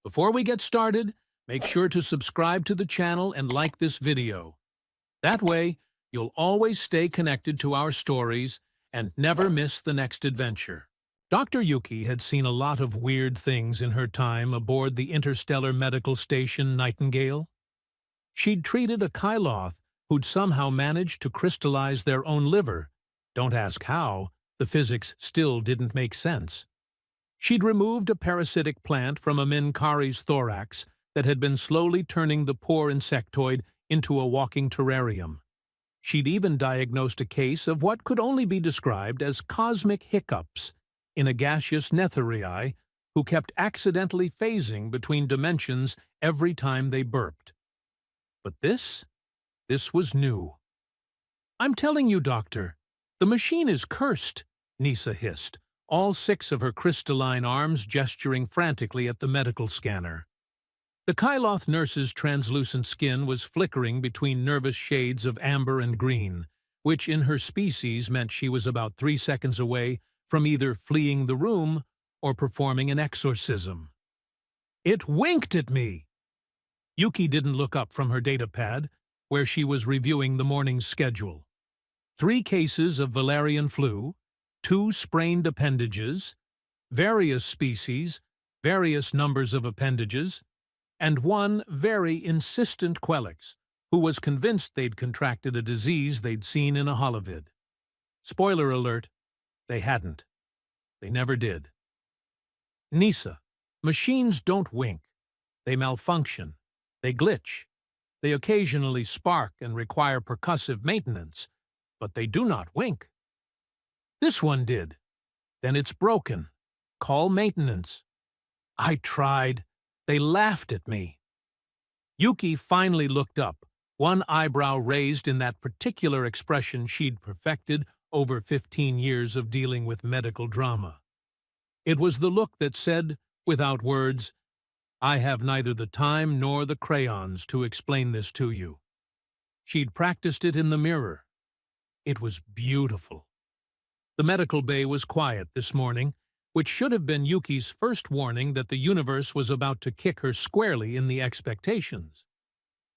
Before we get started, make sure to subscribe to the channel and like this video. That way, you'll always stay connected to our stories and never miss the next adventure. Dr. Yuki had seen a lot of weird things in her time aboard the interstellar medical station Nightingale. She'd treated a Kyloth who'd somehow managed to crystallize their own liver. Don't ask how, the physics still didn't make sense. She'd removed a parasitic plant from a Minkari's thorax that had been slowly turning the poor insectoid into a walking terrarium. She'd even diagnosed a case of what could only be described as cosmic hiccups in a gaseous Netherei who kept accidentally phasing between dimensions every time they burped. But this was new. "I'm telling you, Doctor, the machine is cursed," Nisa hissed, all 6 of her crystalline arms gesturing frantically at the medical scanner. The Kyloth nurse's translucent skin was flickering between nervous shades of amber and green, which in her species meant she was about 3 seconds away from either fleeing the room or performing an exorcism. "It winked at me!" Yuki didn't look up from her datapad, where she was reviewing the morning's schedule. 3 cases of Valerian flu, 2 sprained appendages, various species, various numbers of appendages, and 1 very insistent Quelix, who was convinced they'd contracted a disease they'd seen in a holovid. Spoiler alert, they hadn't. They never did. "Nisa, machines don't wink. They malfunction. They glitch. They occasionally spark and require percussive maintenance, but they do not wink. This one did. Then it's broken. Call maintenance." "I tried. They laughed at me." Yuki finally looked up, one eyebrow raised in that particular expression she'd perfected over 15 years of dealing with medical drama. It was the look that said, without words, "I have neither the time nor the crayons to explain this to you." She'd practiced it in the mirror. It was beautiful. The medical bay was quiet this morning, which should have been Yuki's first warning that the universe was about to kick her squarely in the expectations.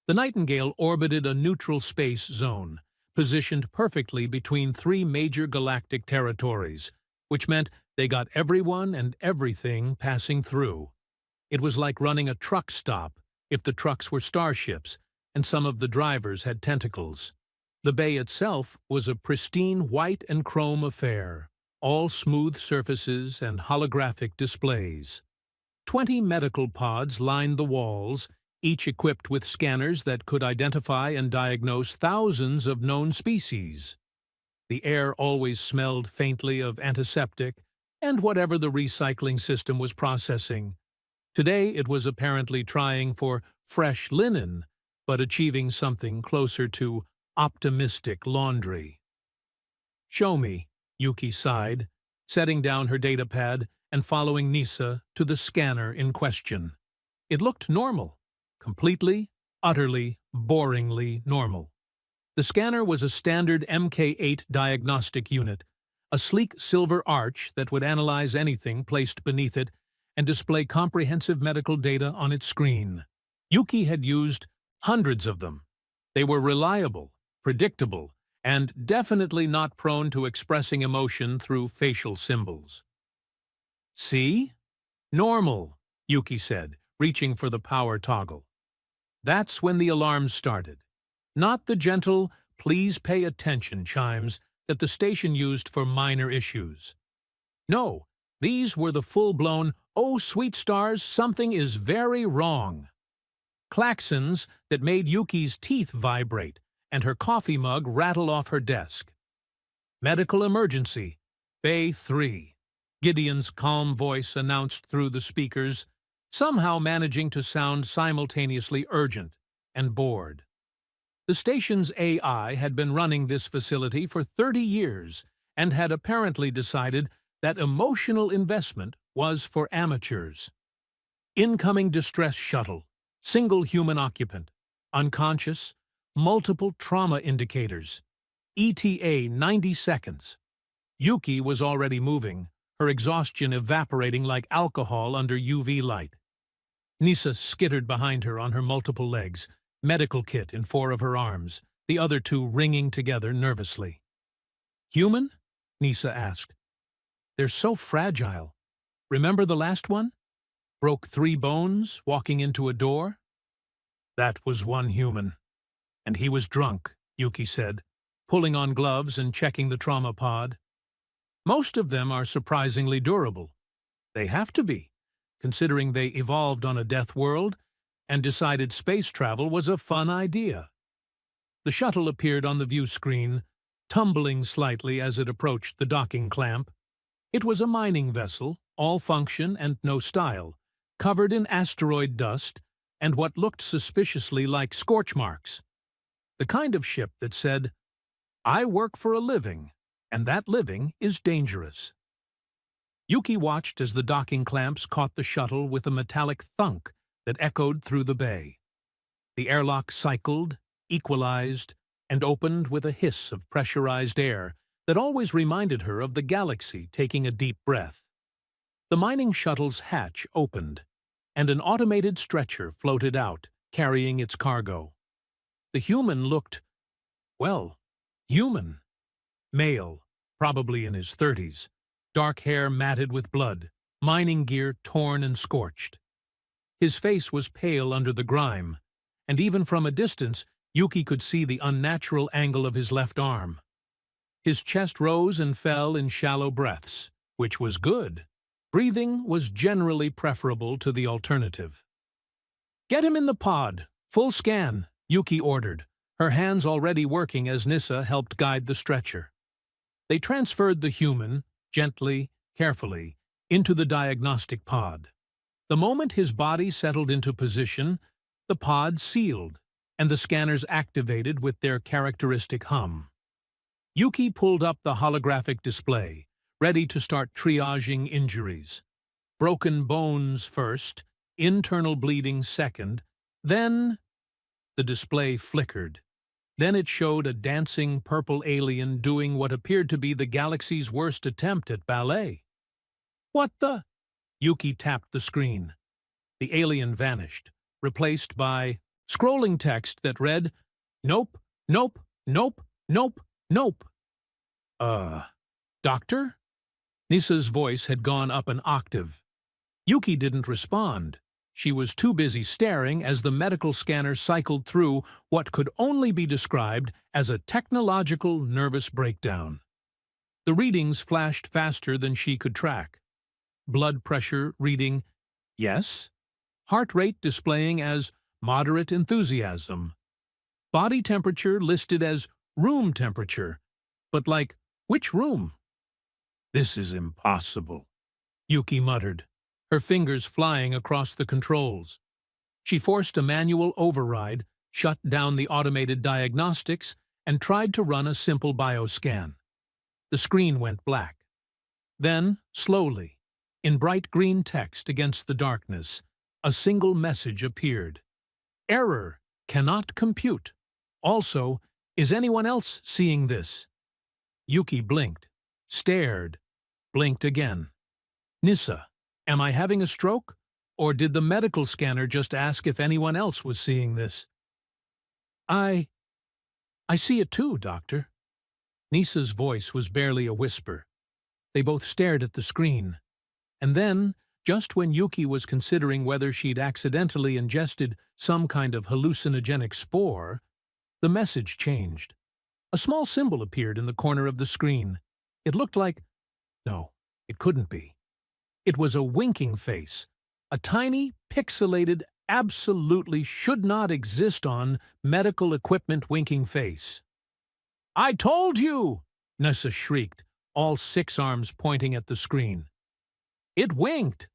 The Nightingale orbited a neutral space zone, positioned perfectly between 3 major galactic territories, which meant they got everyone and everything passing through. It was like running a truck stop if the trucks were starships and some of the drivers had tentacles. The bay itself was a pristine white and chrome affair, all smooth surfaces and holographic displays. 20 medical pods lined the walls, each equipped with scanners that could identify and diagnose thousands of known species. The air always smelled faintly of antiseptic and whatever the recycling system was processing. Today it was apparently trying for fresh linen, but achieving something closer to optimistic laundry. "Show me," Yuki sighed, setting down her datapad and following Nisa to the scanner in question. It looked normal. Completely, utterly, boringly normal. The scanner was a standard MK8 diagnostic unit, a sleek silver arch that would analyze anything placed beneath it and display comprehensive medical data on its screen. Yuki had used hundreds of them. They were reliable, predictable, and definitely not prone to expressing emotion through facial symbols. "See? Normal," Yuki said, reaching for the power toggle. That's when the alarms started. Not the gentle, "please pay attention" chimes that the station used for minor issues. No, these were the full-blown, "oh, sweet stars, something is very wrong" klaxons that made Yuki's teeth vibrate and her coffee mug rattle off her desk. "Medical emergency, Bay 3, Gideon's calm voice announced through the speakers, somehow managing to sound simultaneously urgent and bored. The station's AI had been running this facility for 30 years and had apparently decided that emotional investment was for amateurs. Incoming distress shuttle, single human occupant, unconscious, multiple trauma indicators, ETA 90 seconds. Yuki was already moving, her exhaustion evaporating like alcohol under UV light. Nisa skittered behind her on her multiple legs, medical kit in 4 of her arms, the other 2 ringing together nervously. "Human?" Nisa asked. "They're so fragile. Remember the last one? Broke 3 bones walking into a door?" "That was one human. And he was drunk," Yuki said, pulling on gloves and checking the trauma pod. "Most of them are surprisingly durable. They have to be, considering they evolved on a death world and decided space travel was a fun idea." The shuttle appeared on the view screen, tumbling slightly as it approached the docking clamp. It was a mining vessel, all function and no style, covered in asteroid dust and what looked suspiciously like scorch marks. The kind of ship that said, "I work for a living, and that living is dangerous." Yuki watched as the docking clamps caught the shuttle with a metallic thunk that echoed through the bay. The airlock cycled, equalized, and opened with a hiss of pressurized air that always reminded her of the galaxy taking a deep breath. The mining shuttle's hatch opened, and an automated stretcher floated out, carrying its cargo. The human looked, well, human. Male, probably in his 30s, dark hair matted with blood, mining gear torn and scorched. His face was pale under the grime, and even from a distance, Yuki could see the unnatural angle of his left arm. His chest rose and fell in shallow breaths, which was good. Breathing was generally preferable to the alternative. "Get him in the pod. Full scan," Yuki ordered, her hands already working as Nissa helped guide the stretcher. They transferred the human, gently, carefully, into the diagnostic pod. The moment his body settled into position, the pod sealed, and the scanners activated with their characteristic hum. Yuki pulled up the holographic display, ready to start triaging injuries. Broken bones first, internal bleeding second, then... The display flickered. Then it showed a dancing purple alien doing what appeared to be the galaxy's worst attempt at ballet. "What the?" Yuki tapped the screen. The alien vanished, replaced by scrolling text that read, "Nope, nope, nope, nope, nope." Doctor?" Nissa's voice had gone up an octave. Yuki didn't respond. She was too busy staring as the medical scanner cycled through what could only be described as a technological nervous breakdown. The readings flashed faster than she could track. Blood pressure reading yes, heart rate displaying as moderate enthusiasm, body temperature listed as room temperature, but like, which room? "This is impossible," Yuki muttered, her fingers flying across the controls. She forced a manual override, shut down the automated diagnostics, and tried to run a simple bioscan. The screen went black. Then, slowly, in bright green text against the darkness, a single message appeared. "Error. Cannot compute. Also, is anyone else seeing this?" Yuki blinked, stared, blinked again. "Nissa, am I having a stroke? Or did the medical scanner just ask if anyone else was seeing this?" I see it too, Doctor." Nissa's voice was barely a whisper. They both stared at the screen. And then, just when Yuki was considering whether she'd accidentally ingested some kind of hallucinogenic spore, the message changed. A small symbol appeared in the corner of the screen. It looked like... No, it couldn't be. It was a winking face, a tiny, pixelated, absolutely should not exist on medical equipment winking face. "I told you!" Nissa shrieked, all 6 arms pointing at the screen. "It winked!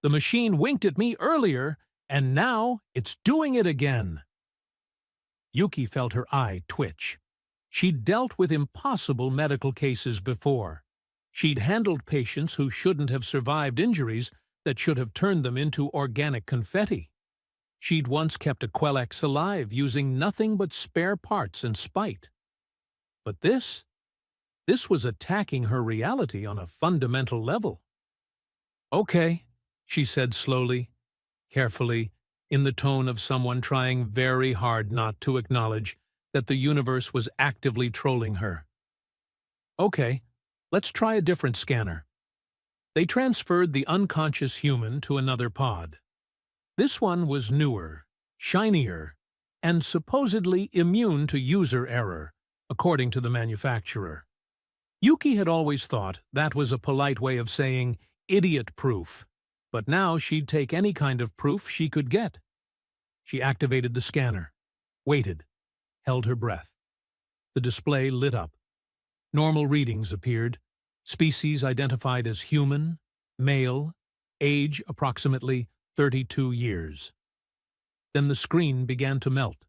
The machine winked at me earlier, and now it's doing it again." Yuki felt her eye twitch. She'd dealt with impossible medical cases before. She'd handled patients who shouldn't have survived injuries that should have turned them into organic confetti. She'd once kept a Quellex alive using nothing but spare parts and spite. But this was attacking her reality on a fundamental level. "Okay," she said slowly, carefully, in the tone of someone trying very hard not to acknowledge that the universe was actively trolling her. Okay, let's try a different scanner. They transferred the unconscious human to another pod. This one was newer, shinier, and supposedly immune to user error, according to the manufacturer. Yuki had always thought that was a polite way of saying idiot-proof, but now she'd take any kind of proof she could get. She activated the scanner, waited, held her breath. The display lit up. Normal readings appeared. Species identified as human, male, age approximately 32 years. Then the screen began to melt.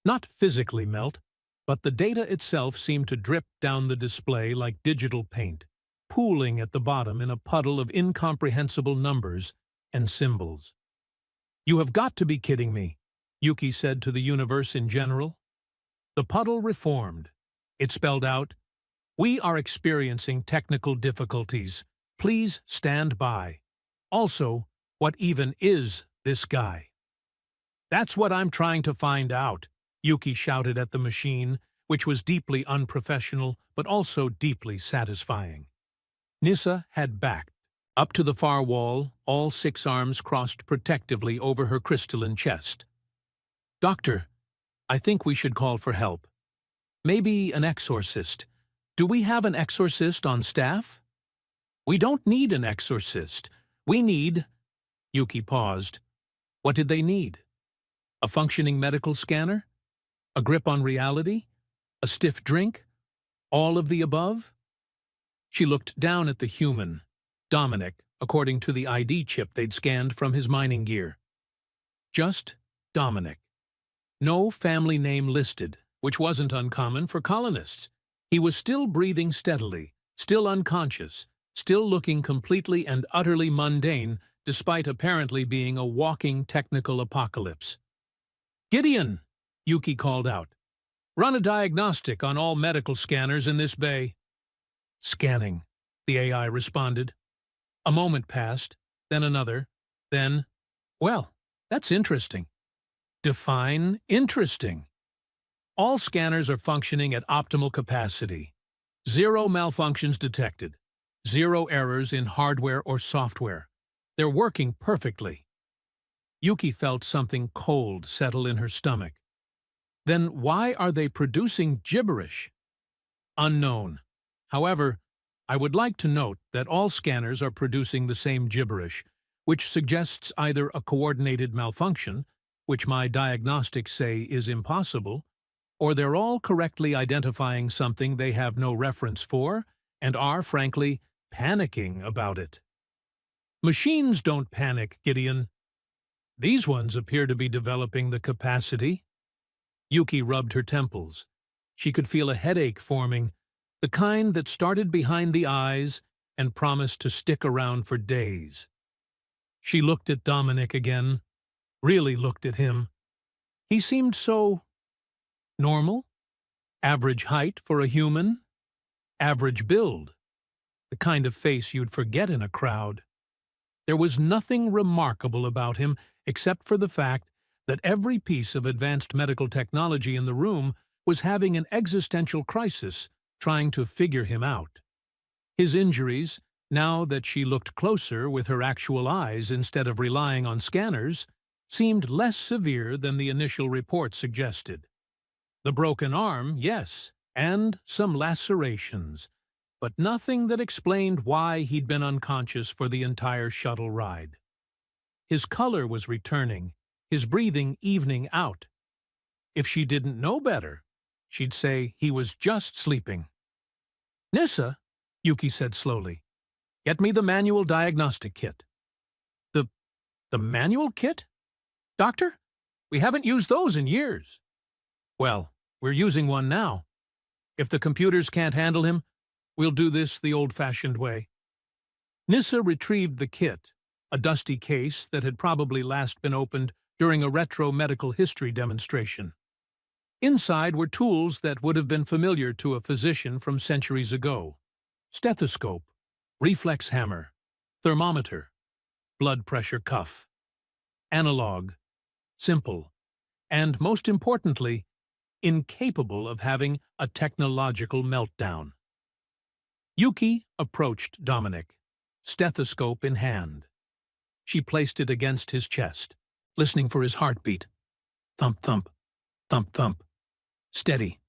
Not physically melt, but the data itself seemed to drip down the display like digital paint, pooling at the bottom in a puddle of incomprehensible numbers and symbols. "You have got to be kidding me," Yuki said to the universe in general. The puddle reformed. It spelled out, "We are experiencing technical difficulties. Please stand by. Also, what even is this guy?" "That's what I'm trying to find out," Yuki shouted at the machine, which was deeply unprofessional but also deeply satisfying. Nissa had backed. Up to the far wall, all 6 arms crossed protectively over her crystalline chest. "Doctor, I think we should call for help. Maybe an exorcist. Do we have an exorcist on staff?" "We don't need an exorcist. We need—" Yuki paused. What did they need? A functioning medical scanner? A grip on reality? A stiff drink? All of the above? She looked down at the human, Dominic, according to the ID chip they'd scanned from his mining gear. Just Dominic. No family name listed, which wasn't uncommon for colonists. He was still breathing steadily, still unconscious, still looking completely and utterly mundane, despite apparently being a walking technical apocalypse. "Gideon," Yuki called out. "Run a diagnostic on all medical scanners in this bay." "Scanning," the AI responded. A moment passed, then another, then, "Well, that's interesting." Define interesting. All scanners are functioning at optimal capacity. 0 malfunctions detected. 0 errors in hardware or software. They're working perfectly. Yuki felt something cold settle in her stomach. Then why are they producing gibberish? Unknown. However, I would like to note that all scanners are producing the same gibberish, which suggests either a coordinated malfunction, which my diagnostics say is impossible, or they're all correctly identifying something they have no reference for and are, frankly, panicking about it. Machines don't panic, Gideon. These ones appear to be developing the capacity. Yuki rubbed her temples. She could feel a headache forming, the kind that started behind the eyes and promised to stick around for days. She looked at Dominic again, really looked at him. He seemed so normal, average height for a human, average build, the kind of face you'd forget in a crowd. There was nothing remarkable about him except for the fact that every piece of advanced medical technology in the room was having an existential crisis trying to figure him out. His injuries, now that she looked closer with her actual eyes instead of relying on scanners, seemed less severe than the initial report suggested. The broken arm, yes, and some lacerations, but nothing that explained why he'd been unconscious for the entire shuttle ride. His color was returning, his breathing evening out. If she didn't know better, she'd say he was just sleeping. "Nissa," Yuki said slowly, "get me the manual diagnostic kit." The manual kit? Doctor? We haven't used those in years." "Well, we're using one now. If the computers can't handle him, we'll do this the old-fashioned way." Nissa retrieved the kit, a dusty case that had probably last been opened during a retro medical history demonstration. Inside were tools that would have been familiar to a physician from centuries ago: stethoscope, reflex hammer, thermometer, blood pressure cuff. Analog, simple, and most importantly, incapable of having a technological meltdown. Yuki approached Dominic, stethoscope in hand. She placed it against his chest, listening for his heartbeat. Thump, thump, thump, thump. Steady,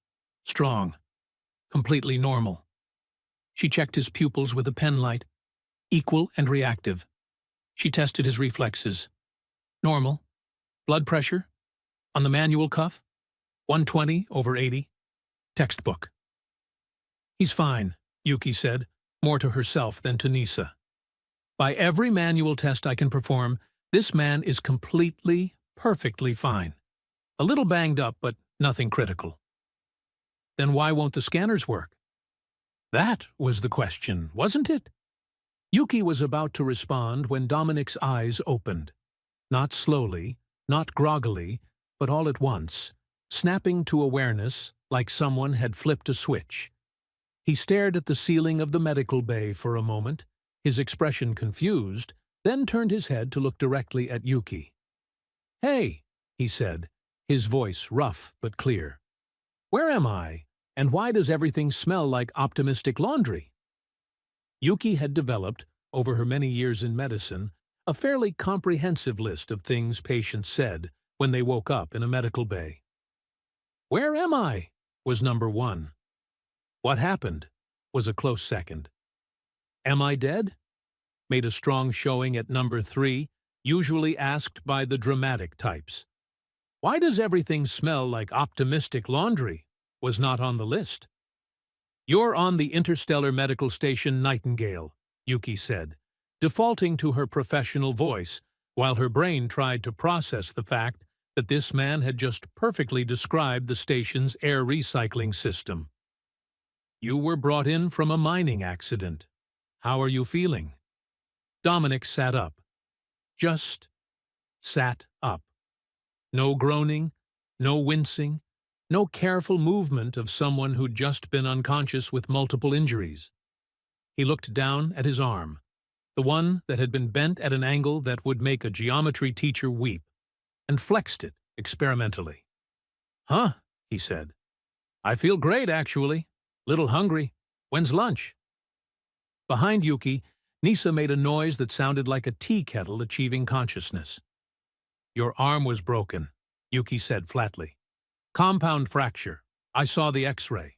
strong, completely normal. She checked his pupils with a penlight, equal and reactive. She tested his reflexes. Normal. Blood pressure? On the manual cuff? 120/80. Textbook. He's fine, Yuki said, more to herself than to Nisa. By every manual test I can perform, this man is completely, perfectly fine. A little banged up, but nothing critical. Then why won't the scanners work? That was the question, wasn't it? Yuki was about to respond when Dominic's eyes opened. Not slowly, not groggily, but all at once, snapping to awareness like someone had flipped a switch. He stared at the ceiling of the medical bay for a moment, his expression confused, then turned his head to look directly at Yuki. "Hey," he said, his voice rough but clear. "Where am I, and why does everything smell like optimistic laundry?" Yuki had developed, over her many years in medicine, a fairly comprehensive list of things patients said when they woke up in a medical bay. "Where am I?" was number 1. "What happened?" was a close second. "Am I dead?" made a strong showing at number 3, usually asked by the dramatic types. "Why does everything smell like optimistic laundry?" was not on the list. "You're on the interstellar medical station Nightingale," Yuki said, defaulting to her professional voice while her brain tried to process the fact that this man had just perfectly described the station's air recycling system. "You were brought in from a mining accident. How are you feeling?" Dominic sat up. Just sat up. No groaning, no wincing, no careful movement of someone who'd just been unconscious with multiple injuries. He looked down at his arm, the one that had been bent at an angle that would make a geometry teacher weep, and flexed it experimentally. "Huh," he said. "I feel great, actually. Little hungry. When's lunch?" Behind Yuki, Nisa made a noise that sounded like a tea kettle achieving consciousness. "Your arm was broken," Yuki said flatly. "Compound fracture. I saw the X-ray."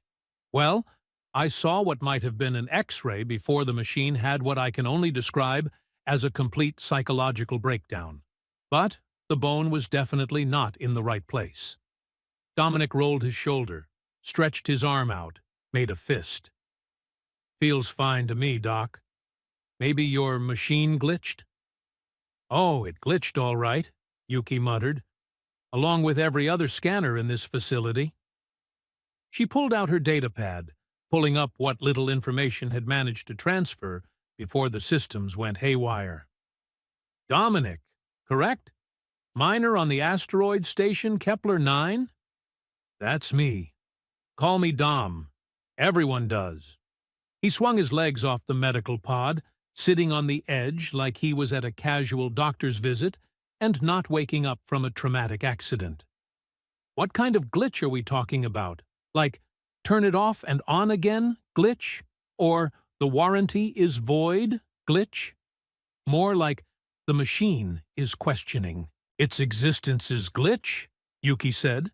"Well, I saw what might have been an X-ray before the machine had what I can only describe as a complete psychological breakdown. But the bone was definitely not in the right place." Dominic rolled his shoulder, stretched his arm out, made a fist. "Feels fine to me, Doc. Maybe your machine glitched?" "Oh, it glitched all right," Yuki muttered, "along with every other scanner in this facility." She pulled out her datapad, pulling up what little information had managed to transfer before the systems went haywire. "Dominic, correct? Miner on the asteroid station Kepler 9? That's me. Call me Dom. Everyone does." He swung his legs off the medical pod, sitting on the edge like he was at a casual doctor's visit and not waking up from a traumatic accident. "What kind of glitch are we talking about? Like, turn it off and on again glitch? Or the warranty is void glitch? More like the machine is questioning its existence's glitch?" Yuki said.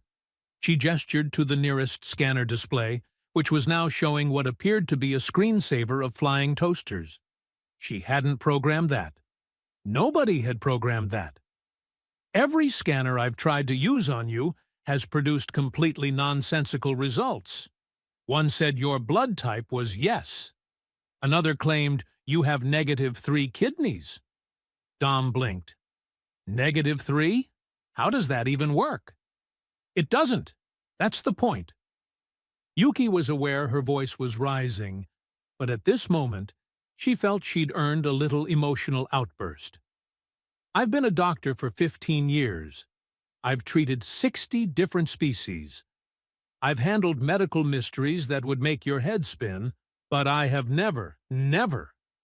She gestured to the nearest scanner display, which was now showing what appeared to be a screensaver of flying toasters. She hadn't programmed that. Nobody had programmed that. "Every scanner I've tried to use on you has produced completely nonsensical results. One said your blood type was yes. Another claimed you have -3 kidneys." Dom blinked. -3? How does that even work?" "It doesn't. That's the point." Yuki was aware her voice was rising, but at this moment, she felt she'd earned a little emotional outburst. "I've been a doctor for 15 years. I've treated 60 different species. I've handled medical mysteries that would make your head spin, but I have never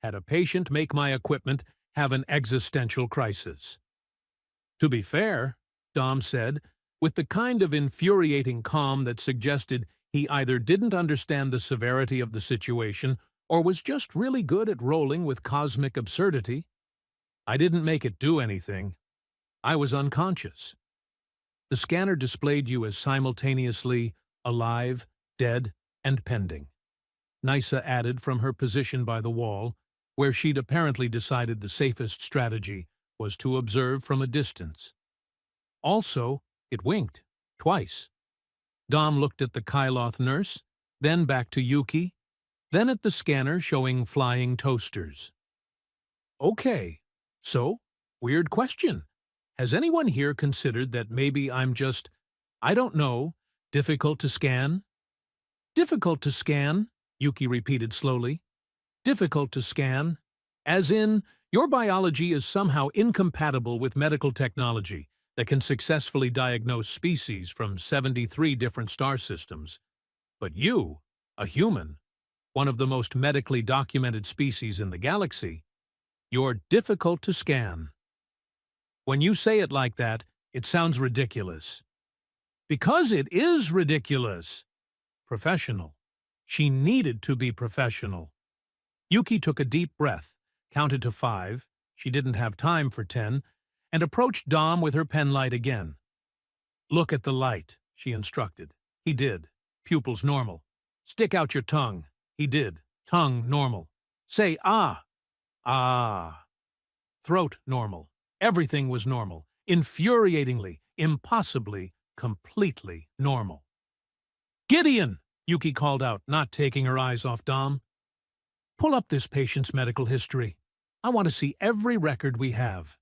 had a patient make my equipment have an existential crisis." To be fair, Dom said, with the kind of infuriating calm that suggested he either didn't understand the severity of the situation or was just really good at rolling with cosmic absurdity. I didn't make it do anything. I was unconscious. The scanner displayed you as simultaneously alive, dead, and pending. Nysa added from her position by the wall, where she'd apparently decided the safest strategy was to observe from a distance. Also, it winked, twice. Dom looked at the Kyloth nurse, then back to Yuki, then at the scanner showing flying toasters. Okay, so, weird question. Has anyone here considered that maybe I'm just, I don't know, difficult to scan? Difficult to scan, Yuki repeated slowly. Difficult to scan. As in, your biology is somehow incompatible with medical technology that can successfully diagnose species from 73 different star systems. But you, a human, one of the most medically documented species in the galaxy, you're difficult to scan. When you say it like that, it sounds ridiculous. Because it is ridiculous. Professional. She needed to be professional. Yuki took a deep breath, counted to 5, she didn't have time for 10, and approached Dom with her penlight again. Look at the light, she instructed. He did. Pupils normal. Stick out your tongue. He did. Tongue normal. Say ah. Ah. Throat normal. Everything was normal. Infuriatingly, impossibly, completely normal. Gideon! Yuki called out, not taking her eyes off Dom. Pull up this patient's medical history. I want to see every record we have.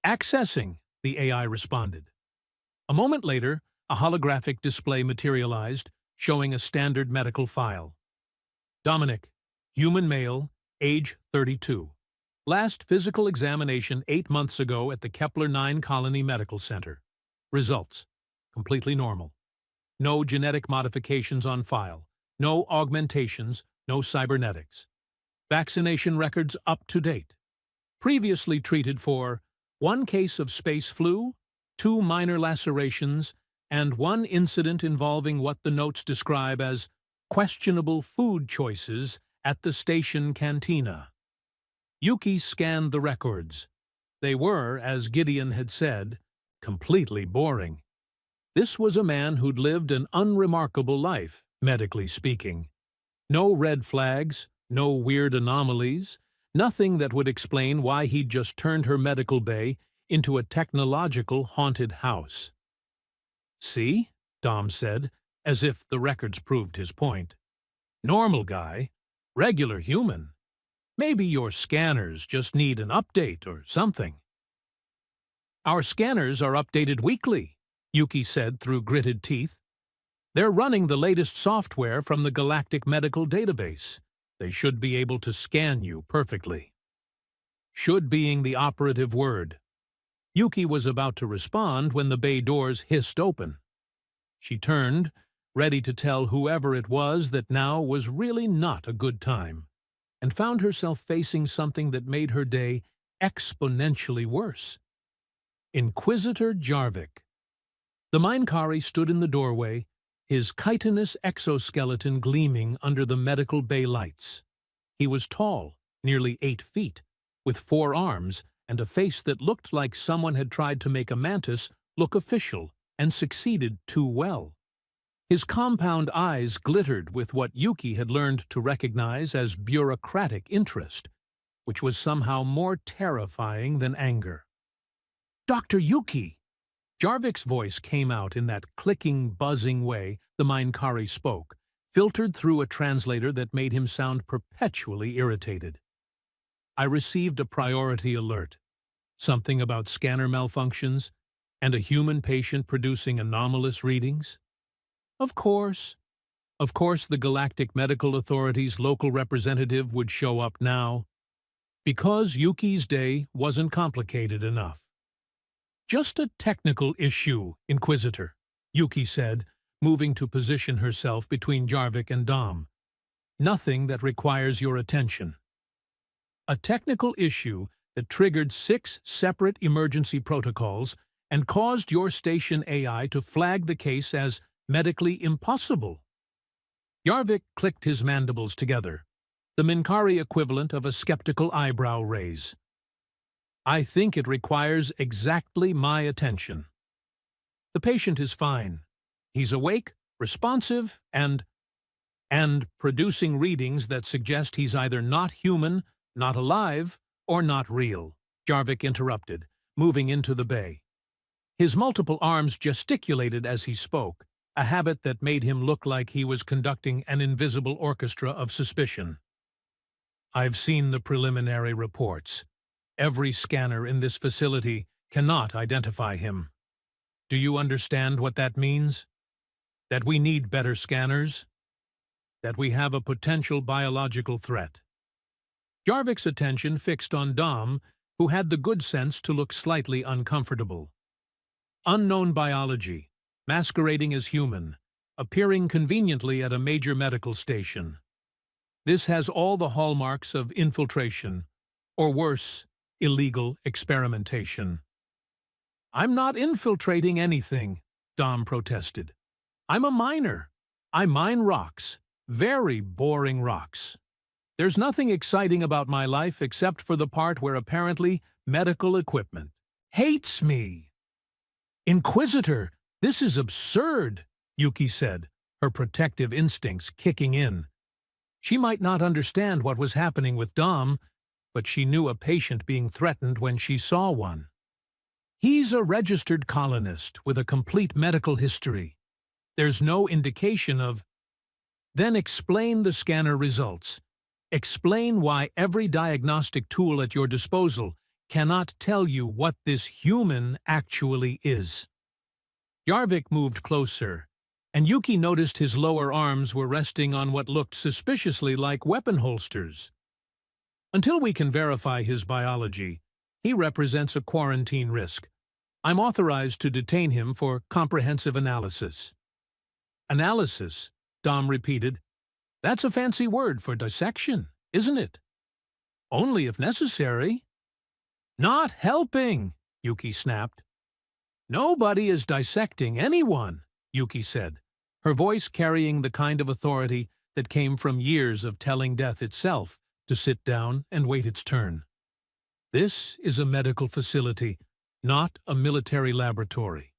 Accessing, the AI responded. A moment later, a holographic display materialized, showing a standard medical file. Dominic, human male, age 32. Last physical examination 8 months ago at the Kepler 9 Colony Medical Center. Results: completely normal. No genetic modifications on file. No augmentations, no cybernetics. Vaccination records up to date. Previously treated for 1 case of space flu, 2 minor lacerations, and 1 incident involving what the notes describe as questionable food choices at the station cantina. Yuki scanned the records. They were, as Gideon had said, completely boring. This was a man who'd lived an unremarkable life, medically speaking. No red flags, no weird anomalies, nothing that would explain why he'd just turned her medical bay into a technological haunted house. See? Dom said, as if the records proved his point. Normal guy. Regular human. Maybe your scanners just need an update or something. Our scanners are updated weekly, Yuki said through gritted teeth. They're running the latest software from the Galactic medical database. They should be able to scan you perfectly. Should being the operative word. Yuki was about to respond when the bay doors hissed open. She turned, ready to tell whoever it was that now was really not a good time, and found herself facing something that made her day exponentially worse. Inquisitor Jarvik. The Minecari stood in the doorway, his chitinous exoskeleton gleaming under the medical bay lights. He was tall, nearly 8 feet, with 4 arms and a face that looked like someone had tried to make a mantis look official and succeeded too well. His compound eyes glittered with what Yuki had learned to recognize as bureaucratic interest, which was somehow more terrifying than anger. Dr. Yuki! Jarvik's voice came out in that clicking, buzzing way the Minecari spoke, filtered through a translator that made him sound perpetually irritated. I received a priority alert. Something about scanner malfunctions and a human patient producing anomalous readings. Of course the Galactic Medical Authority's local representative would show up now, because Yuki's day wasn't complicated enough. Just a technical issue, Inquisitor, Yuki said, moving to position herself between Jarvik and Dom. Nothing that requires your attention. A technical issue that triggered 6 separate emergency protocols and caused your station AI to flag the case as medically impossible. Jarvik clicked his mandibles together, the Minkari equivalent of a skeptical eyebrow raise. I think it requires exactly my attention. The patient is fine. He's awake, responsive, and producing readings that suggest he's either not human, not alive, or not real, Jarvik interrupted, moving into the bay. His multiple arms gesticulated as he spoke, a habit that made him look like he was conducting an invisible orchestra of suspicion. I've seen the preliminary reports. Every scanner in this facility cannot identify him. Do you understand what that means? That we need better scanners? That we have a potential biological threat? Jarvik's attention fixed on Dom, who had the good sense to look slightly uncomfortable. Unknown biology, masquerading as human, appearing conveniently at a major medical station. This has all the hallmarks of infiltration, or worse, illegal experimentation. I'm not infiltrating anything, Dom protested. I'm a miner. I mine rocks, very boring rocks. There's nothing exciting about my life except for the part where apparently medical equipment hates me. Inquisitor, this is absurd, Yuki said, her protective instincts kicking in. She might not understand what was happening with Dom, but she knew a patient being threatened when she saw one. He's a registered colonist with a complete medical history. There's no indication of... Then explain the scanner results. Explain why every diagnostic tool at your disposal cannot tell you what this human actually is. Jarvik moved closer, and Yuki noticed his lower arms were resting on what looked suspiciously like weapon holsters. Until we can verify his biology, he represents a quarantine risk. I'm authorized to detain him for comprehensive analysis. Analysis, Dom repeated. That's a fancy word for dissection, isn't it? Only if necessary. Not helping, Yuki snapped. Nobody is dissecting anyone, Yuki said, her voice carrying the kind of authority that came from years of telling death itself to sit down and wait its turn. This is a medical facility, not a military laboratory.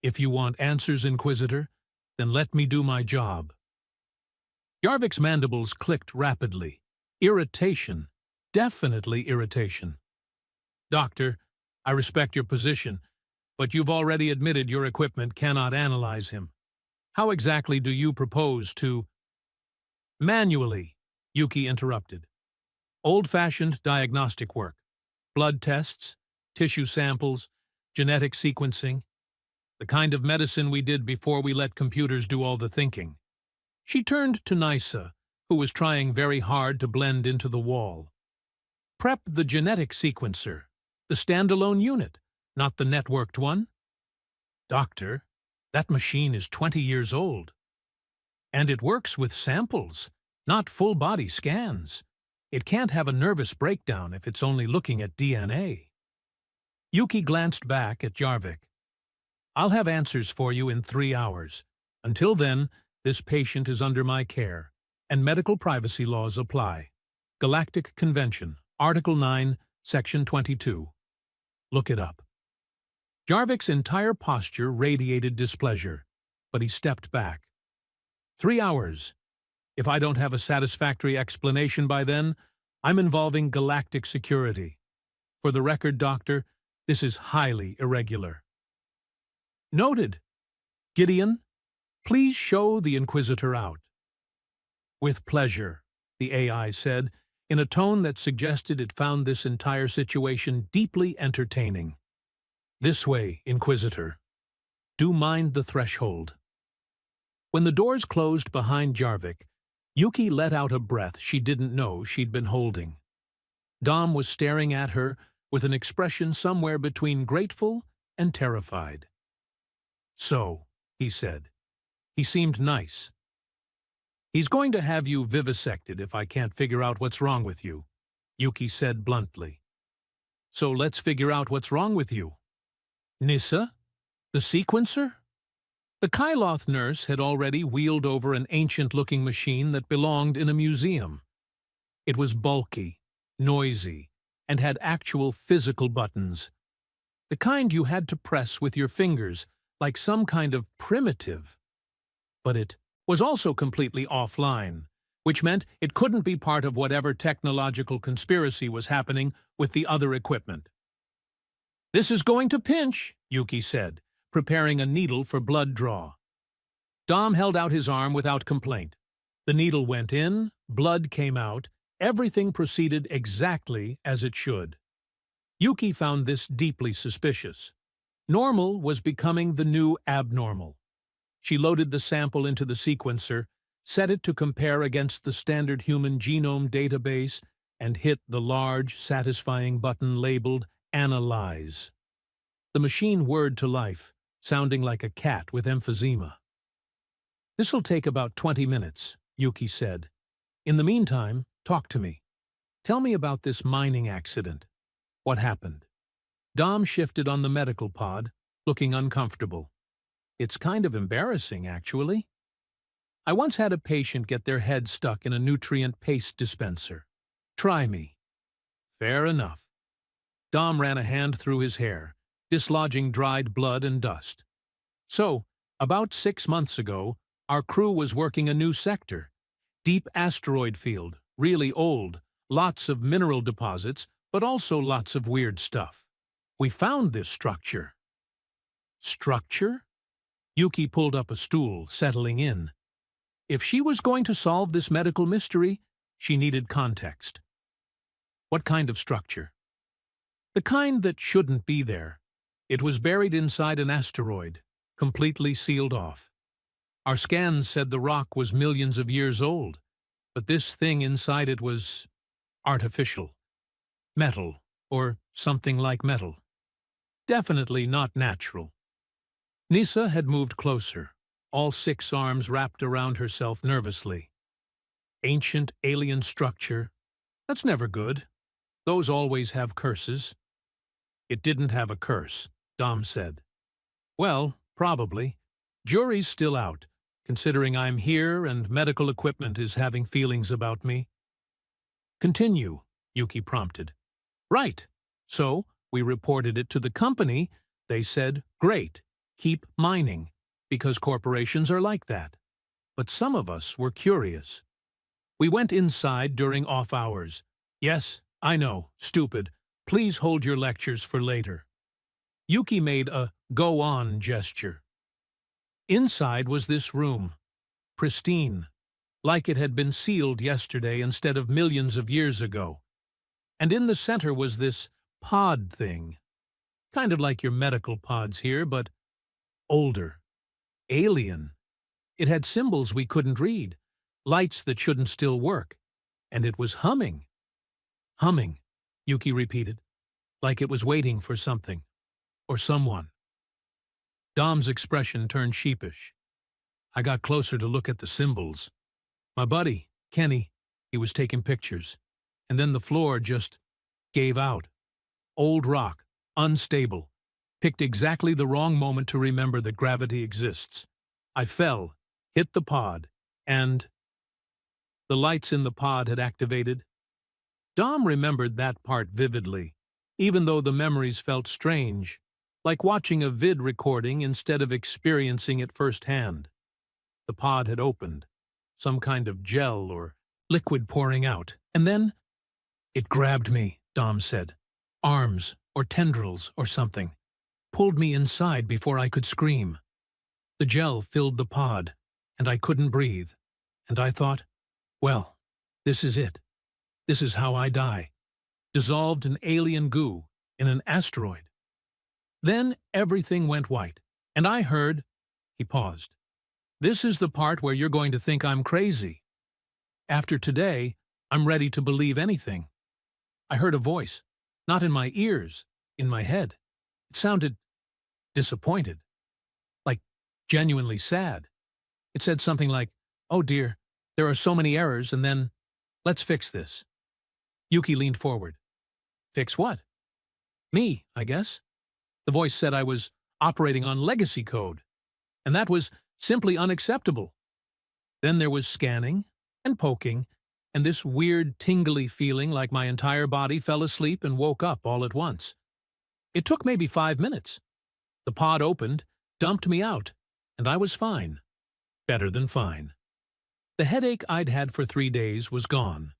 If you want answers, Inquisitor, then let me do my job. Jarvik's mandibles clicked rapidly. Irritation. Definitely irritation. Doctor, I respect your position, but you've already admitted your equipment cannot analyze him. How exactly do you propose to... Manually, Yuki interrupted. Old-fashioned diagnostic work. Blood tests, tissue samples, genetic sequencing. The kind of medicine we did before we let computers do all the thinking. She turned to Nysa, who was trying very hard to blend into the wall. Prep the genetic sequencer, the standalone unit, not the networked one. Doctor, that machine is 20 years old. And it works with samples, not full-body scans. It can't have a nervous breakdown if it's only looking at DNA. Yuki glanced back at Jarvik. I'll have answers for you in 3 hours. Until then, this patient is under my care, and medical privacy laws apply. Galactic Convention, Article 9, Section 22. Look it up. Jarvik's entire posture radiated displeasure, but he stepped back. 3 hours. If I don't have a satisfactory explanation by then, I'm involving galactic security. For the record, Doctor, this is highly irregular. Noted. Gideon, please show the Inquisitor out. With pleasure, the AI said, in a tone that suggested it found this entire situation deeply entertaining. This way, Inquisitor. Do mind the threshold. When the doors closed behind Jarvik, Yuki let out a breath she didn't know she'd been holding. Dom was staring at her with an expression somewhere between grateful and terrified. So, he said. He seemed nice. He's going to have you vivisected if I can't figure out what's wrong with you, Yuki said bluntly. So let's figure out what's wrong with you. Nissa? The sequencer? The Kyloth nurse had already wheeled over an ancient-looking machine that belonged in a museum. It was bulky, noisy, and had actual physical buttons. The kind you had to press with your fingers, like some kind of primitive. But it was also completely offline, which meant it couldn't be part of whatever technological conspiracy was happening with the other equipment. "This is going to pinch," Yuki said, preparing a needle for blood draw. Dom held out his arm without complaint. The needle went in, blood came out, everything proceeded exactly as it should. Yuki found this deeply suspicious. Normal was becoming the new abnormal. She loaded the sample into the sequencer, set it to compare against the standard human genome database, and hit the large, satisfying button labeled Analyze. The machine whirred to life, sounding like a cat with emphysema. "This'll take about 20 minutes, Yuki said. "In the meantime, talk to me. Tell me about this mining accident. What happened?" Dom shifted on the medical pod, looking uncomfortable. "It's kind of embarrassing, actually. I once had a patient get their head stuck in a nutrient paste dispenser. Try me." "Fair enough." Dom ran a hand through his hair, dislodging dried blood and dust. "So, about 6 months ago, our crew was working a new sector. Deep asteroid field, really old, lots of mineral deposits, but also lots of weird stuff. We found this structure." "Structure?" Yuki pulled up a stool, settling in. If she was going to solve this medical mystery, she needed context. "What kind of structure?" "The kind that shouldn't be there. It was buried inside an asteroid, completely sealed off. Our scans said the rock was millions of years old, but this thing inside it was artificial. Metal, or something like metal. Definitely not natural." Nissa had moved closer, all 6 arms wrapped around herself nervously. "Ancient alien structure. That's never good. Those always have curses." "It didn't have a curse," Dom said. "Well, probably. Jury's still out, considering I'm here and medical equipment is having feelings about me." "Continue," Yuki prompted. "Right. So, we reported it to the company. They said, great, keep mining, because corporations are like that. But some of us were curious. We went inside during off hours. Yes, I know, stupid. Please hold your lectures for later." Yuki made a go on gesture. Inside was this room, pristine, like it had been sealed yesterday instead of millions of years ago. And in the center was this pod thing, kind of like your medical pods here, but older, alien. It had symbols we couldn't read, lights that shouldn't still work, and it was humming. "Humming," Yuki repeated, like it was waiting for something, or someone. Dom's expression turned sheepish. I got closer to look at the symbols. My buddy, Kenny, he was taking pictures, and then the floor just gave out. Old rock, unstable, picked exactly the wrong moment to remember that gravity exists. I fell, hit the pod, and the lights in the pod had activated. Dom remembered that part vividly, even though the memories felt strange, like watching a vid recording instead of experiencing it firsthand. The pod had opened, some kind of gel or liquid pouring out, and then it grabbed me, Dom said. Arms or tendrils or something. Pulled me inside before I could scream. The gel filled the pod, and I couldn't breathe. And I thought, well, this is it. This is how I die. Dissolved in alien goo in an asteroid. Then everything went white, and I heard, he paused. This is the part where you're going to think I'm crazy. After today, I'm ready to believe anything. I heard a voice, not in my ears, in my head. It sounded disappointed, like genuinely sad. It said something like, oh dear, there are so many errors, and then, let's fix this. Yuki leaned forward. Fix what? Me, I guess. The voice said I was operating on legacy code, and that was simply unacceptable. Then there was scanning and poking, and this weird tingly feeling like my entire body fell asleep and woke up all at once. It took maybe 5 minutes. The pod opened, dumped me out, and I was fine. Better than fine. The headache I'd had for 3 days was gone.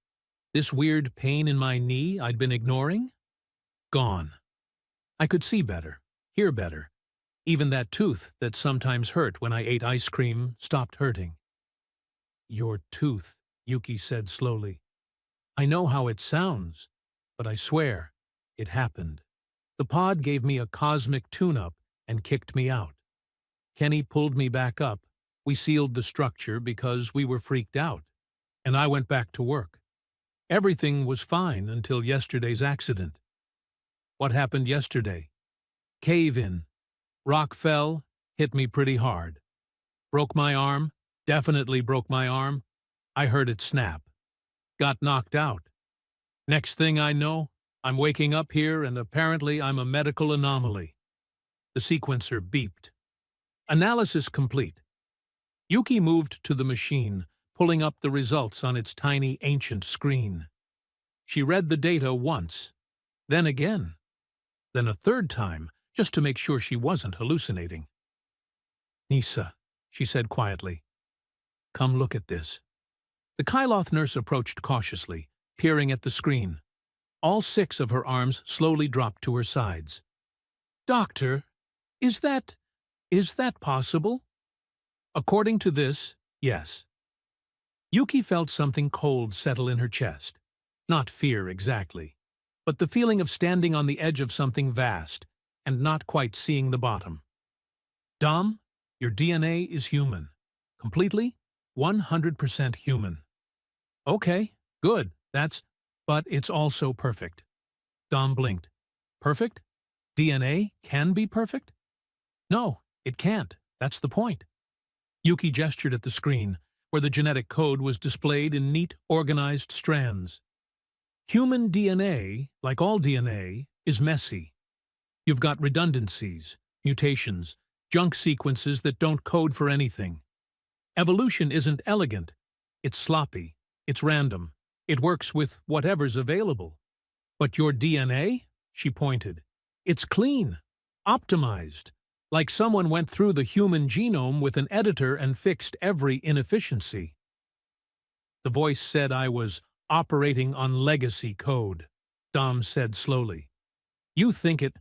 This weird pain in my knee I'd been ignoring? Gone. I could see better, hear better. Even that tooth that sometimes hurt when I ate ice cream stopped hurting. Your tooth, Yuki said slowly. I know how it sounds, but I swear, it happened. The pod gave me a cosmic tune-up and kicked me out. Kenny pulled me back up. We sealed the structure because we were freaked out, and I went back to work. Everything was fine until yesterday's accident. What happened yesterday? Cave-in. Rock fell, hit me pretty hard. Broke my arm, definitely broke my arm. I heard it snap. Got knocked out. Next thing I know, I'm waking up here and apparently I'm a medical anomaly. The sequencer beeped. Analysis complete. Yuki moved to the machine, pulling up the results on its tiny, ancient screen. She read the data once, then again, then a third time, just to make sure she wasn't hallucinating. Nisa, she said quietly, come look at this. The Kyloth nurse approached cautiously, peering at the screen. All 6 of her arms slowly dropped to her sides. Doctor, is that possible? According to this, yes. Yuki felt something cold settle in her chest. Not fear exactly, but the feeling of standing on the edge of something vast and not quite seeing the bottom. Dom, your DNA is human. Completely, 100% human. Okay, good, but it's also perfect. Dom blinked. Perfect? DNA can be perfect? No, it can't. That's the point. Yuki gestured at the screen, where the genetic code was displayed in neat, organized strands. Human DNA, like all DNA, is messy. You've got redundancies, mutations, junk sequences that don't code for anything. Evolution isn't elegant. It's sloppy. It's random. It works with whatever's available. But your DNA? She pointed. It's clean, optimized, like someone went through the human genome with an editor and fixed every inefficiency. The voice said I was operating on legacy code, Dom said slowly. You think it,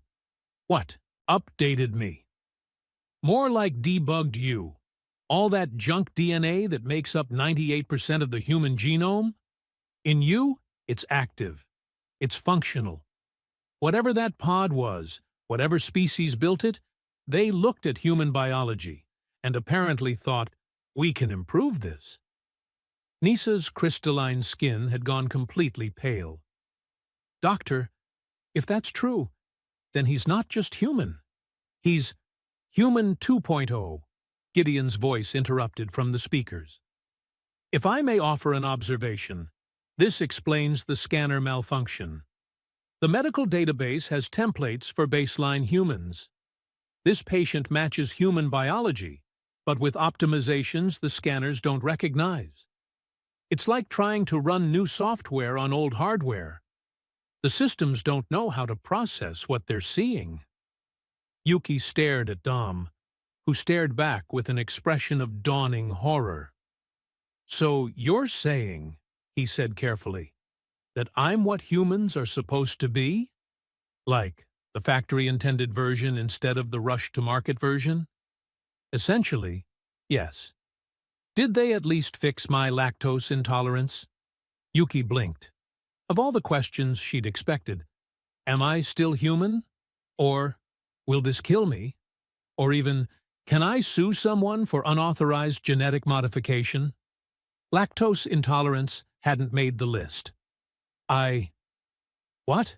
what, updated me? More like debugged you. All that junk DNA that makes up 98% of the human genome? In you, it's active. It's functional. Whatever that pod was, whatever species built it, they looked at human biology and apparently thought, we can improve this. Nisa's crystalline skin had gone completely pale. Doctor, if that's true, then he's not just human. He's Human 2.0, Gideon's voice interrupted from the speakers. If I may offer an observation, this explains the scanner malfunction. The medical database has templates for baseline humans. This patient matches human biology, but with optimizations the scanners don't recognize. It's like trying to run new software on old hardware. The systems don't know how to process what they're seeing. Yuki stared at Dom, who stared back with an expression of dawning horror. So you're saying, he said carefully, that I'm what humans are supposed to be? Like the factory-intended version instead of the rush-to-market version? Essentially, yes. Did they at least fix my lactose intolerance? Yuki blinked. Of all the questions she'd expected, am I still human? Or, will this kill me? Or even, can I sue someone for unauthorized genetic modification? Lactose intolerance hadn't made the list. What?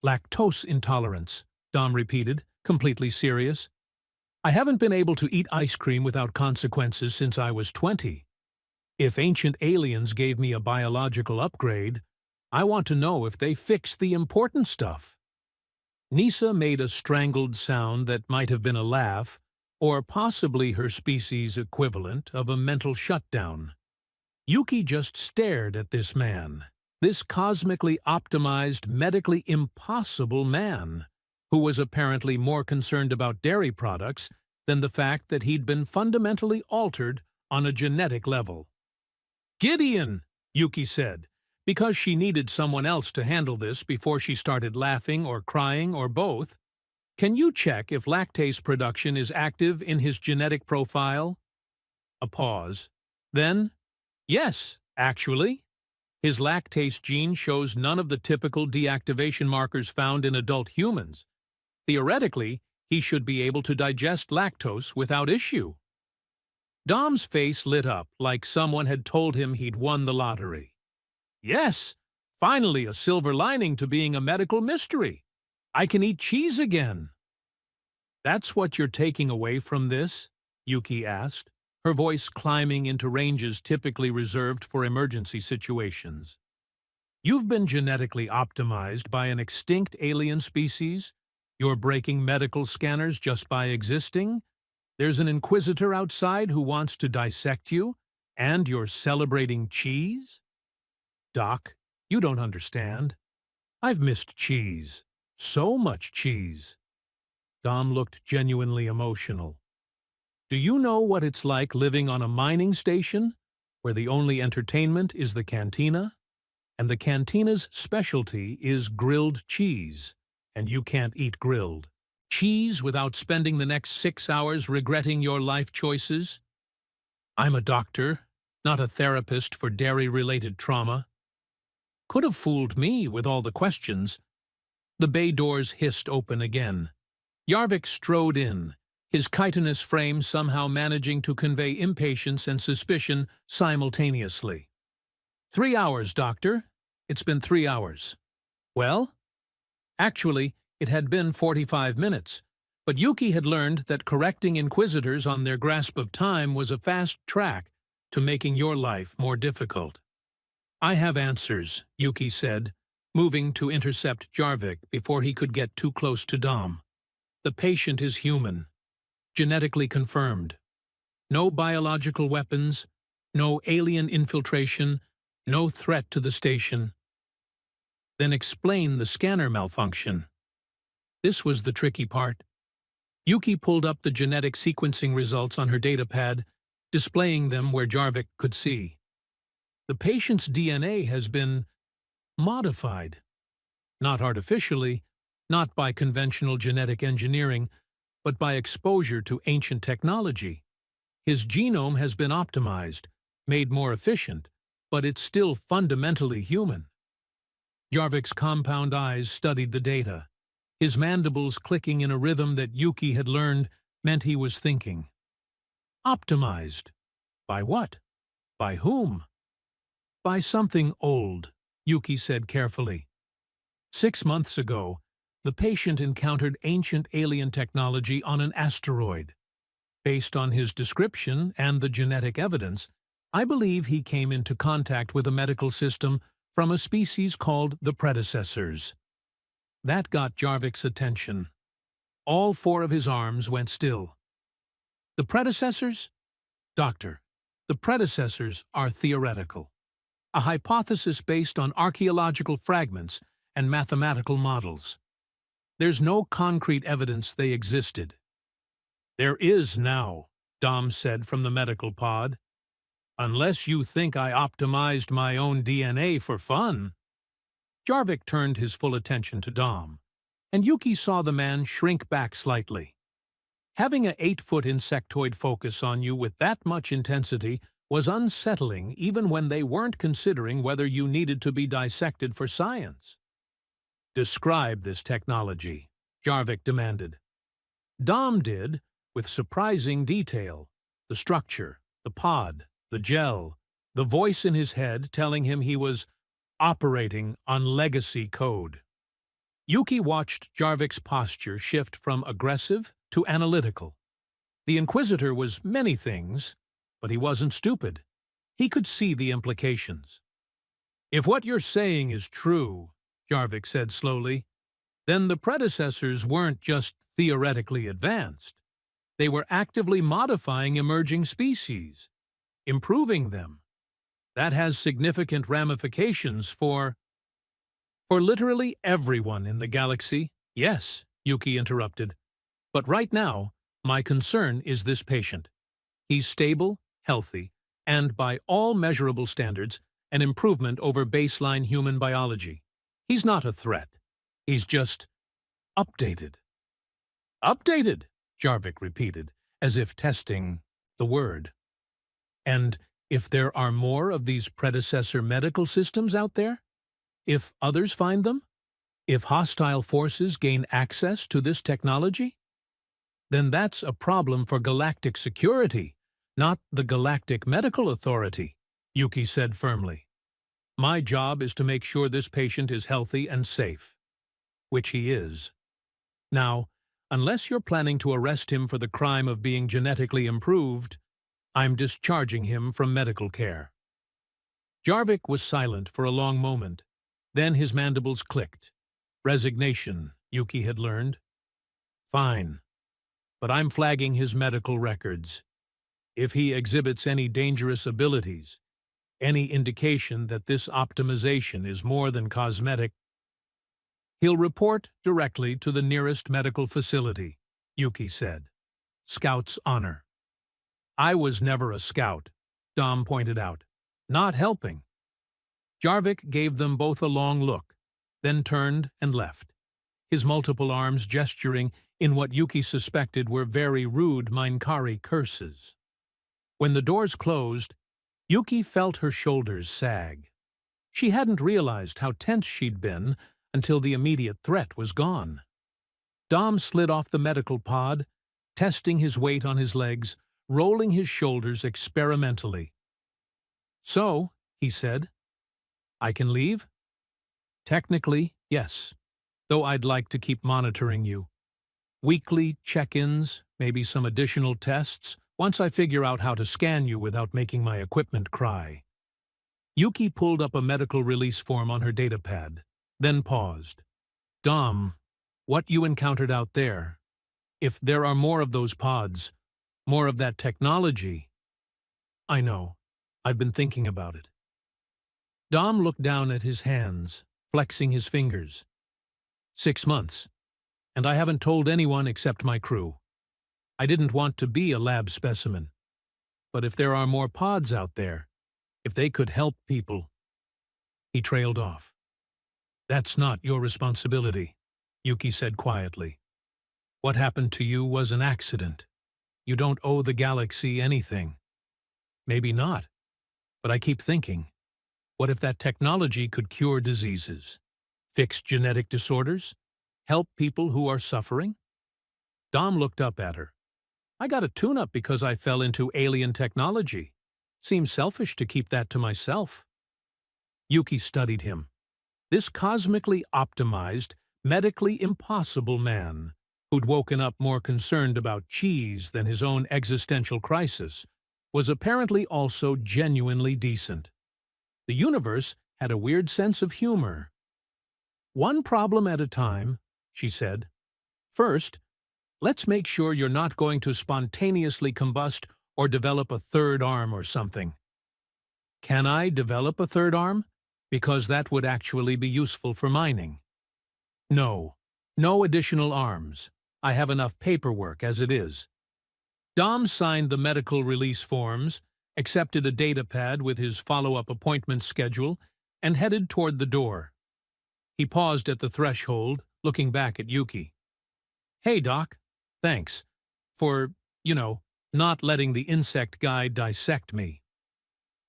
Lactose intolerance, Dom repeated, completely serious. I haven't been able to eat ice cream without consequences since I was 20. If ancient aliens gave me a biological upgrade, I want to know if they fixed the important stuff. Nisa made a strangled sound that might have been a laugh, or possibly her species' equivalent of a mental shutdown. Yuki just stared at this man, this cosmically optimized, medically impossible man, who was apparently more concerned about dairy products than the fact that he'd been fundamentally altered on a genetic level. "Gideon," Yuki said, because she needed someone else to handle this before she started laughing or crying or both. "Can you check if lactase production is active in his genetic profile?" A pause. Then, "Yes, actually. His lactase gene shows none of the typical deactivation markers found in adult humans. Theoretically, he should be able to digest lactose without issue." Dom's face lit up like someone had told him he'd won the lottery. "Yes, finally a silver lining to being a medical mystery. I can eat cheese again." "That's what you're taking away from this?" Yuki asked, her voice climbing into ranges typically reserved for emergency situations. "You've been genetically optimized by an extinct alien species? You're breaking medical scanners just by existing? There's an inquisitor outside who wants to dissect you? And you're celebrating cheese?" "Doc, you don't understand. I've missed cheese. So much cheese." Dom looked genuinely emotional. "Do you know what it's like living on a mining station, where the only entertainment is the cantina? And the cantina's specialty is grilled cheese, and you can't eat grilled cheese without spending the next 6 hours regretting your life choices? I'm a doctor, not a therapist for dairy-related trauma." Could have fooled me with all the questions. The bay doors hissed open again. Jarvik strode in, his chitinous frame somehow managing to convey impatience and suspicion simultaneously. 3 hours, Doctor. It's been 3 hours." "Well?" Actually, it had been 45 minutes, but Yuki had learned that correcting inquisitors on their grasp of time was a fast track to making your life more difficult. "I have answers," Yuki said, moving to intercept Jarvik before he could get too close to Dom. "The patient is human. Genetically confirmed. No biological weapons, no alien infiltration, no threat to the station." "Then explain the scanner malfunction." This was the tricky part. Yuki pulled up the genetic sequencing results on her datapad, displaying them where Jarvik could see. "The patient's DNA has been modified. Not artificially, not by conventional genetic engineering, but by exposure to ancient technology. His genome has been optimized, made more efficient, but it's still fundamentally human." Jarvik's compound eyes studied the data, his mandibles clicking in a rhythm that Yuki had learned meant he was thinking. "Optimized? By what? By whom?" "By something old," Yuki said carefully. 6 months ago, the patient encountered ancient alien technology on an asteroid. Based on his description and the genetic evidence, I believe he came into contact with a medical system from a species called the predecessors. That got Jarvik's attention. All 4 of his arms went still. "The predecessors?" "Doctor, the predecessors are theoretical. A hypothesis based on archaeological fragments and mathematical models. There's no concrete evidence they existed." "There is now," Dom said from the medical pod. "Unless you think I optimized my own DNA for fun." Jarvik turned his full attention to Dom, and Yuki saw the man shrink back slightly. Having a 8-foot insectoid focus on you with that much intensity was unsettling even when they weren't considering whether you needed to be dissected for science. "Describe this technology," Jarvik demanded. Dom did, with surprising detail, the structure, the pod, the gel, the voice in his head telling him he was operating on legacy code. Yuki watched Jarvik's posture shift from aggressive to analytical. The Inquisitor was many things, but he wasn't stupid. He could see the implications. "If what you're saying is true," Jarvik said slowly, then the predecessors weren't just theoretically advanced. They were actively modifying emerging species, improving them. That has significant ramifications for literally everyone in the galaxy. Yes, Yuki interrupted. But right now, my concern is this patient. He's stable, healthy, and by all measurable standards, an improvement over baseline human biology. He's not a threat. He's just updated. Updated, Jarvik repeated, as if testing the word. And if there are more of these predecessor medical systems out there? If others find them? If hostile forces gain access to this technology? Then that's a problem for galactic security, not the Galactic Medical Authority, Yuki said firmly. My job is to make sure this patient is healthy and safe, which he is. Now, unless you're planning to arrest him for the crime of being genetically improved, I'm discharging him from medical care. Jarvik was silent for a long moment. Then his mandibles clicked. Resignation, Yuki had learned. Fine, but I'm flagging his medical records. If he exhibits any dangerous abilities, any indication that this optimization is more than cosmetic, he'll report directly to the nearest medical facility, Yuki said. Scout's honor. I was never a scout, Dom pointed out. Not helping. Jarvik gave them both a long look, then turned and left, his multiple arms gesturing in what Yuki suspected were very rude Minekari curses. When the doors closed, Yuki felt her shoulders sag. She hadn't realized how tense she'd been until the immediate threat was gone. Dom slid off the medical pod, testing his weight on his legs, rolling his shoulders experimentally. So, he said, I can leave? Technically, yes, though I'd like to keep monitoring you. Weekly check-ins, maybe some additional tests, once I figure out how to scan you without making my equipment cry. Yuki pulled up a medical release form on her datapad, then paused. Dom, what you encountered out there, if there are more of those pods, more of that technology. I know. I've been thinking about it. Dom looked down at his hands, flexing his fingers. 6 months, and I haven't told anyone except my crew. I didn't want to be a lab specimen. But if there are more pods out there, if they could help people. He trailed off. That's not your responsibility, Yuki said quietly. What happened to you was an accident. You don't owe the galaxy anything. Maybe not, but I keep thinking, what if that technology could cure diseases, fix genetic disorders, help people who are suffering? Dom looked up at her. I got a tune-up because I fell into alien technology. Seems selfish to keep that to myself. Yuki studied him. This cosmically optimized, medically impossible man, who'd woken up more concerned about cheese than his own existential crisis, was apparently also genuinely decent. The universe had a weird sense of humor. One problem at a time, she said. First, let's make sure you're not going to spontaneously combust or develop a third arm or something. Can I develop a third arm? Because that would actually be useful for mining. No, no additional arms. I have enough paperwork as it is. Dom signed the medical release forms, accepted a datapad with his follow-up appointment schedule, and headed toward the door. He paused at the threshold, looking back at Yuki. Hey, Doc. Thanks. For, not letting the insect guy dissect me.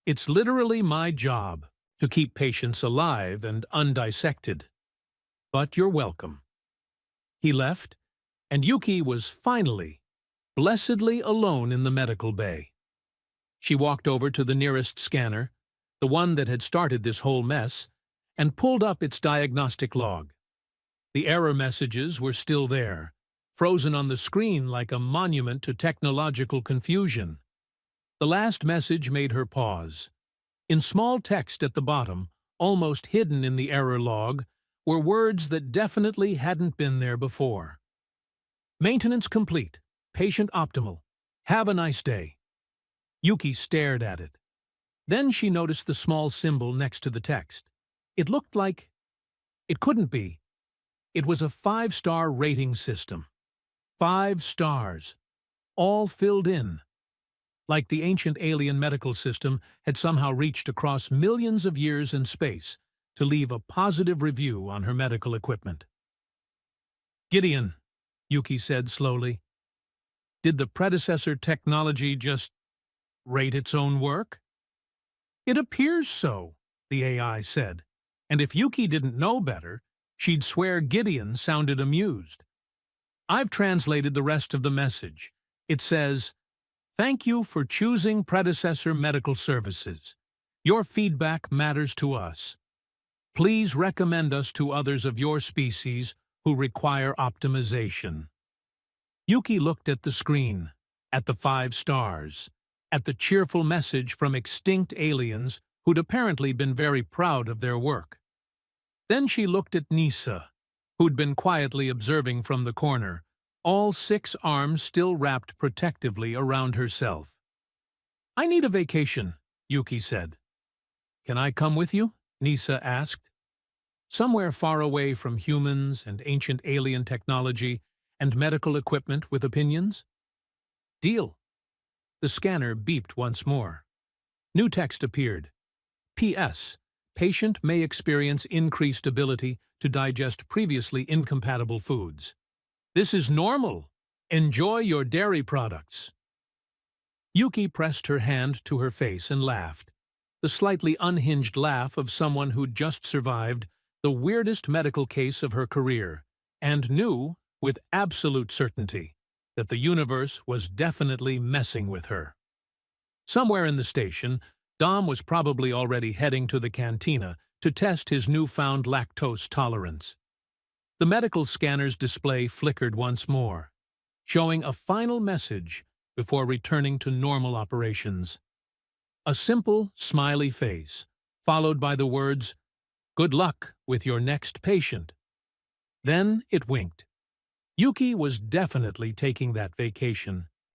It's literally my job to keep patients alive and undissected. But you're welcome. He left, and Yuki was finally, blessedly alone in the medical bay. She walked over to the nearest scanner, the one that had started this whole mess, and pulled up its diagnostic log. The error messages were still there, frozen on the screen like a monument to technological confusion. The last message made her pause. In small text at the bottom, almost hidden in the error log, were words that definitely hadn't been there before. Maintenance complete. Patient optimal. Have a nice day. Yuki stared at it. Then she noticed the small symbol next to the text. It looked like... It couldn't be. It was a 5-star rating system. 5 stars. All filled in. Like the ancient alien medical system had somehow reached across millions of years in space to leave a positive review on her medical equipment. Gideon, Yuki said slowly, did the predecessor technology just rate its own work? It appears so, the AI said, and if Yuki didn't know better, she'd swear Gideon sounded amused. I've translated the rest of the message. It says, "Thank you for choosing predecessor medical services. Your feedback matters to us. Please recommend us to others of your species who require optimization." Yuki looked at the screen, at the 5 stars, at the cheerful message from extinct aliens who'd apparently been very proud of their work. Then she looked at Nisa, who'd been quietly observing from the corner, all 6 arms still wrapped protectively around herself. "I need a vacation," Yuki said. "Can I come with you?" Nisa asked. "Somewhere far away from humans and ancient alien technology and medical equipment with opinions?" "Deal." The scanner beeped once more. New text appeared. P.S. Patient may experience increased ability to digest previously incompatible foods. This is normal. Enjoy your dairy products. Yuki pressed her hand to her face and laughed, the slightly unhinged laugh of someone who'd just survived the weirdest medical case of her career and knew, with absolute certainty, that the universe was definitely messing with her. Somewhere in the station, Dom was probably already heading to the cantina to test his newfound lactose tolerance. The medical scanner's display flickered once more, showing a final message before returning to normal operations. A simple, smiley face, followed by the words, "Good luck with your next patient." Then it winked. Yuki was definitely taking that vacation,